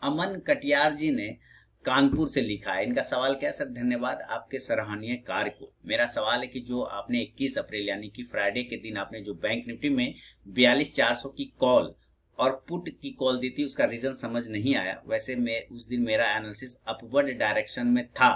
अमन कटियार जी ने कानपुर से लिखा है। इनका सवाल क्या है? सर धन्यवाद आपके सराहनीय कार्य को। मेरा सवाल है कि जो आपने 21 अप्रैल यानी कि फ्राइडे के दिन आपने जो बैंक निफ्टी में 42,400 की कॉल और पुट की कॉल दी थी, उसका रीजन समझ नहीं आया। वैसे मैं उस दिन मेरा एनालिसिस अपवर्ड डायरेक्शन में था,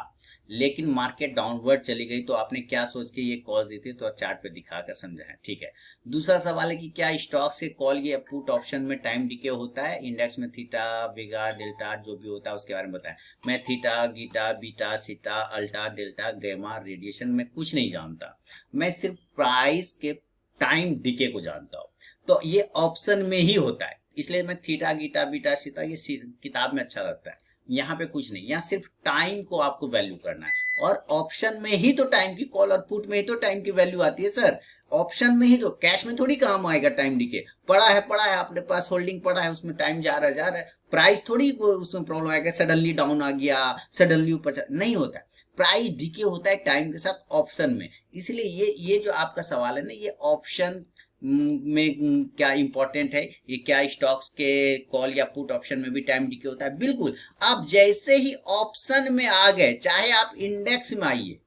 लेकिन मार्केट डाउनवर्ड चली गई, तो आपने क्या सोच के ये कॉल दी थी, तो चार्ट पे दिखाकर समझा है। ठीक है। दूसरा सवाल है कि क्या स्टॉक से कॉल या पुट ऑप्शन में टाइम डिके होता है? इंडेक्स में थीटा, वेगा, डेल्टा जो भी होता है उसके बारे में बताएं। मैं थीटा, गीटा, बीटा, सीटा, अल्टा, डेल्टा, गैमा, रेडिएशन में कुछ नहीं जानता। मैं सिर्फ प्राइस के टाइम डिके को जानता हूं। तो ये ऑप्शन में ही होता है, इसलिए मैं थीटा, गीटा, बीटा, सीटा ये किताब में अच्छा लगता है। यहाँ पे कुछ नहीं, यहाँ सिर्फ टाइम को आपको वैल्यू करना है। और ऑप्शन में ही तो टाइम की कॉल और पुट में ही तो टाइम की वैल्यू आती है सर। ऑप्शन में ही तो, कैश में थोड़ी काम आएगा टाइम डिके। पड़ा है अपने पास, होल्डिंग पड़ा है, उसमें टाइम जा रहा है, प्राइस थोड़ी उसमें प्रॉब्लम आएगा, सडनली डाउन आ गया, सडनली ऊपर नहीं होता। प्राइस डिके होता है टाइम के साथ ऑप्शन में। इसलिए ये जो आपका सवाल है ना, ये ऑप्शन में क्या इंपॉर्टेंट है, ये क्या स्टॉक्स के कॉल या पुट ऑप्शन में भी टाइम डिके होता है? बिल्कुल। आप जैसे ही ऑप्शन में आ गए, चाहे आप इंडेक्स में आइए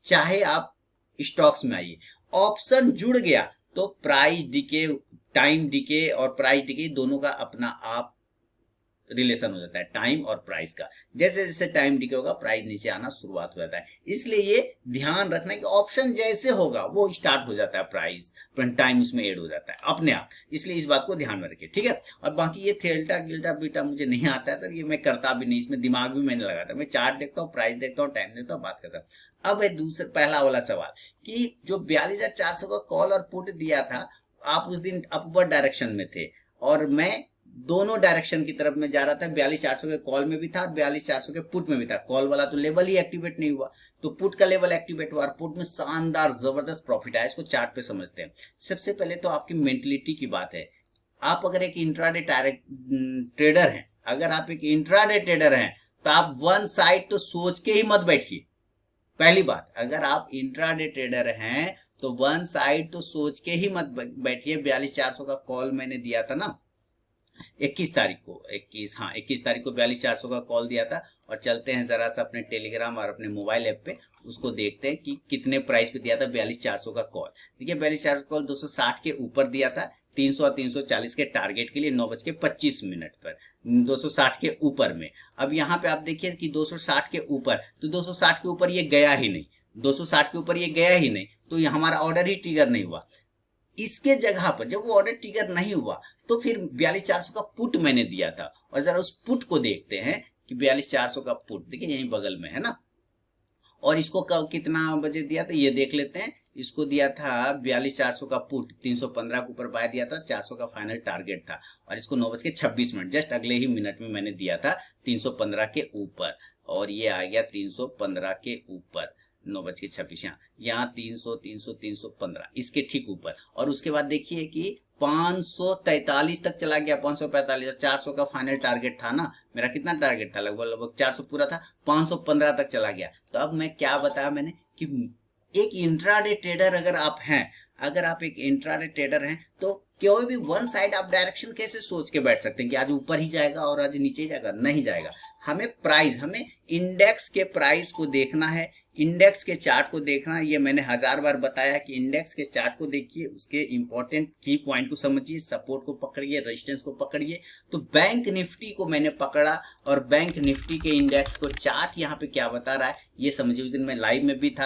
चाहे आप स्टॉक्स में आइए, ऑप्शन जुड़ गया तो प्राइस डिके, टाइम डिके और प्राइस डिके दोनों का अपना आप रिलेशन हो जाता है, टाइम और प्राइस का। जैसे जैसे टाइम डिके होगा प्राइस नीचे आना शुरुआत हो जाता है। इसलिए ये ध्यान रखना कि ऑप्शन जैसे होगा वो स्टार्ट हो जाता है, प्राइस टाइम उसमें ऐड हो जाता है अपने आप। इसलिए इस बात को ध्यान में रखिए, ठीक है। और बाकी ये थेल्टा, गिल्टा, बीटा मुझे नहीं आता है सर, ये मैं करता भी नहीं, इसमें दिमाग भी मैंने लगाता। मैं चार्ट देखता हूँ, प्राइस देखता हूँ, टाइम देखता हूँ, बात करता हूँ। अब है दूसरा, पहला वाला सवाल कि जो 42,400 का कॉल और पुट दिया था, आप उस दिन अपवर्ड डायरेक्शन में थे और मैं दोनों डायरेक्शन की तरफ में जा रहा था। 42,400 के कॉल में भी था, 42,400 के पुट में भी था। कॉल वाला तो लेवल ही एक्टिवेट नहीं हुआ, तो पुट का लेवल एक्टिवेट हुआ और पुट में शानदार जबरदस्त प्रॉफिट आया। इसको चार्ट पे समझते हैं। सबसे पहले तो आपकी मेंटलिटी की बात है। आप अगर एक इंट्राडे ट्रेडर हैं, अगर आप एक इंट्राडे ट्रेडर हैं तो आप वन साइड तो सोच के ही मत बैठिए। पहली बात, अगर आप इंट्राडे ट्रेडर हैं तो वन साइड तो सोच के ही मत बैठिए। 42,400 का कॉल मैंने दिया था ना 21 तारीख को, 21 तारीख को 42,400 का कॉल दिया था। और चलते हैं जरा सा अपने टेलीग्राम और अपने मोबाइल ऐप पे, उसको देखते हैं कि कितने प्राइस पे दिया था 42,400 का कॉल। देखिए 42,400 कॉल 260 के ऊपर दिया था, 300 और 340 के टारगेट के लिए 9:25 पर 260 के ऊपर में। अब यहाँ पे आप देखिए कि 260 के ऊपर, तो 260 के ऊपर ये गया ही नहीं, 260 के ऊपर ये गया ही नहीं, तो ये हमारा ऑर्डर ही ट्रिगर नहीं हुआ। इसके जगह पर जब वो ऑर्डर ट्रिगर नहीं हुआ तो फिर 42,400 का पुट मैंने दिया था। और जरा उस पुट को देखते हैं कि 42,400 का पुट देखिए यहीं बगल में है ना, और इसको कितना बजे दिया था ये देख लेते हैं। इसको दिया था 42,400 का पुट, 315 के ऊपर बाय दिया था, 400 का फाइनल टारगेट था। और इसको 9:26 जस्ट अगले ही मिनट में मैंने दिया था 315 के ऊपर, और ये आ गया 315 के ऊपर 9:26। यहाँ 300, 300, 315 इसके ठीक ऊपर। और उसके बाद देखिए कि 543 तक चला गया, 545। 400 का फाइनल टारगेट था ना मेरा, कितना टारगेट था? लगभग 400 पूरा था, 515 तक चला गया। तो अब मैं क्या बताया मैंने कि एक इंट्राडे ट्रेडर अगर आप हैं, अगर आप एक इंट्राडे ट्रेडर हैं तो कोई भी वन साइड आप डायरेक्शन कैसे सोच के बैठ सकते हैं कि आज ऊपर ही जाएगा और आज नीचे ही जाएगा? नहीं जाएगा। हमें प्राइस, हमें इंडेक्स के प्राइस को देखना है, इंडेक्स के चार्ट को देखना। ये मैंने 1000 बार बताया कि इंडेक्स के चार्ट को देखिए, उसके इंपॉर्टेंट की पॉइंट को समझिए, सपोर्ट को पकड़िए, रेजिस्टेंस को पकड़िए। तो बैंक निफ्टी को मैंने पकड़ा और बैंक निफ्टी के इंडेक्स को चार्ट यहाँ पे क्या बता रहा है ये समझिए। उस दिन मैं लाइव में भी था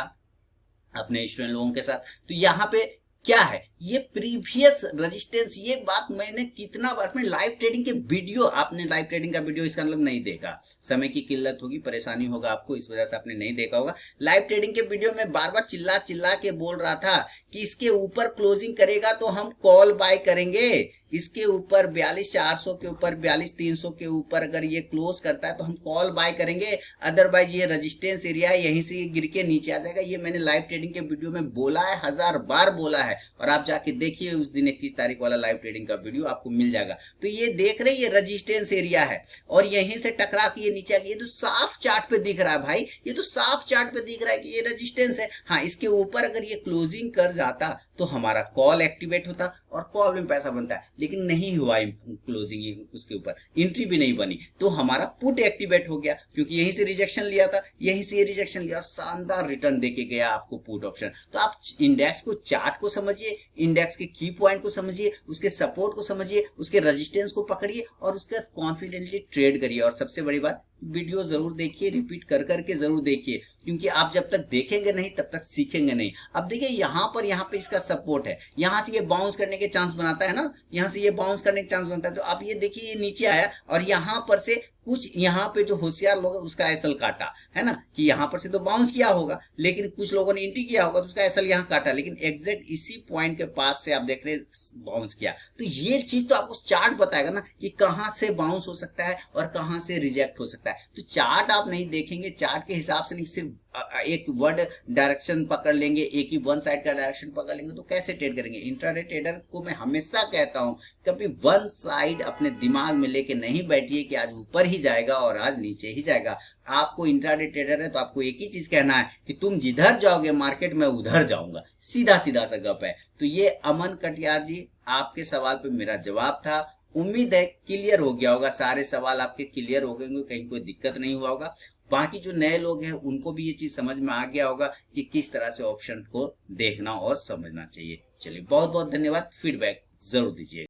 अपने स्टूडेंट लोगों के साथ। तो यहाँ पे क्या है, ये प्रीवियस रेजिस्टेंस, ये बात मैंने कितना बार, में लाइव ट्रेडिंग के वीडियो, आपने लाइव ट्रेडिंग का वीडियो इसका मतलब नहीं देखा, समय की किल्लत होगी, परेशानी होगा आपको, इस वजह से आपने नहीं देखा होगा। लाइव ट्रेडिंग के वीडियो में बार बार चिल्ला चिल्ला के बोल रहा था कि इसके ऊपर क्लोजिंग करेगा तो हम कॉल बाय करेंगे, इसके ऊपर 42,400 के ऊपर, 42,300 के ऊपर अगर ये क्लोज करता है तो हम कॉल बाय करेंगे, अदरवाइज ये रेजिस्टेंस एरिया है, यहीं से गिर के नीचे आ जाएगा। ये मैंने लाइव ट्रेडिंग के वीडियो में बोला है, 1000 बार बोला है। और आप जाके देखिए उस दिन 21 तारीख वाला लाइव ट्रेडिंग का वीडियो आपको मिल जाएगा। तो ये देख रहे, ये रेजिस्टेंस एरिया है और यहीं से टकरा के ये नीचे आ गया। ये तो साफ चार्ट पे दिख रहा है भाई, ये तो साफ चार्ट पे दिख रहा है कि ये रेजिस्टेंस है। हाँ, इसके ऊपर अगर ये क्लोजिंग कर जाता तो हमारा कॉल एक्टिवेट होता, और कॉल में पैसा बनता है, लेकिन नहीं हुआ क्लोजिंग, उसके ऊपर एंट्री भी नहीं बनी, तो हमारा पुट एक्टिवेट हो गया, क्योंकि यहीं से रिजेक्शन लिया था, यहीं से रिजेक्शन लिया और शानदार रिटर्न देके गया आपको पुट ऑप्शन। तो आप इंडेक्स को, चार्ट को समझिए, इंडेक्स के की पॉइंट को समझिए, उसके सपोर्ट को समझिए, उसके रेजिस्टेंस को पकड़िए और उसके बाद कॉन्फिडेंटली ट्रेड करिए। और सबसे बड़ी बात, वीडियो जरूर देखिए, रिपीट कर करके जरूर देखिए, क्योंकि आप जब तक देखेंगे नहीं तब तक सीखेंगे नहीं। अब देखिए यहाँ पे इसका सपोर्ट है, यहाँ से ये बाउंस करने के चांस बनाता है ना, यहाँ से ये बाउंस करने के चांस बनता है। तो आप ये देखिए, ये नीचे आया और यहाँ पर से कुछ, यहाँ पे जो होशियार लोग है उसका एसएल काटा है ना, कि यहाँ पर से तो बाउंस किया होगा, लेकिन कुछ लोगों ने एंट्री किया होगा तो उसका एसएल यहाँ काटा, लेकिन एग्जैक्ट इसी पॉइंट के पास से आप देख रहे बाउंस किया। तो ये चीज तो आपको चार्ट बताएगा ना कि कहाँ से बाउंस हो सकता है और कहाँ से रिजेक्ट हो सकता है। तो चार्ट आप नहीं देखेंगे, चार्ट के हिसाब से नहीं, सिर्फ एक वर्ड डायरेक्शन पकड़ लेंगे, एक ही वन साइड का डायरेक्शन पकड़ लेंगे, तो कैसे ट्रेड करेंगे। इंट्राडे ट्रेडर को मैं हमेशा कहता हूं, कभी वन साइड अपने दिमाग में लेके नहीं बैठिए कि आज ऊपर ही जाएगा और आज नीचे ही जाएगा। आपको इंट्राडे ट्रेडर है तो आपको एक ही चीज कहना है कि तुम जिधर जाओगे मार्केट में उधर जाऊंगा, सीधा सीधा सा गप है। तो ये अमन कटियार जी, आपके सवाल पे मेरा जवाब था। उम्मीद है क्लियर हो गया होगा, सारे सवाल आपके क्लियर हो गए होंगे, कहीं कोई दिक्कत नहीं हुआ होगा। बाकी जो नए लोग हैं उनको भी ये चीज समझ में आ गया होगा कि किस तरह से ऑप्शन को देखना और समझना चाहिए। चलिए, बहुत बहुत धन्यवाद, फीडबैक जरूर दीजिए।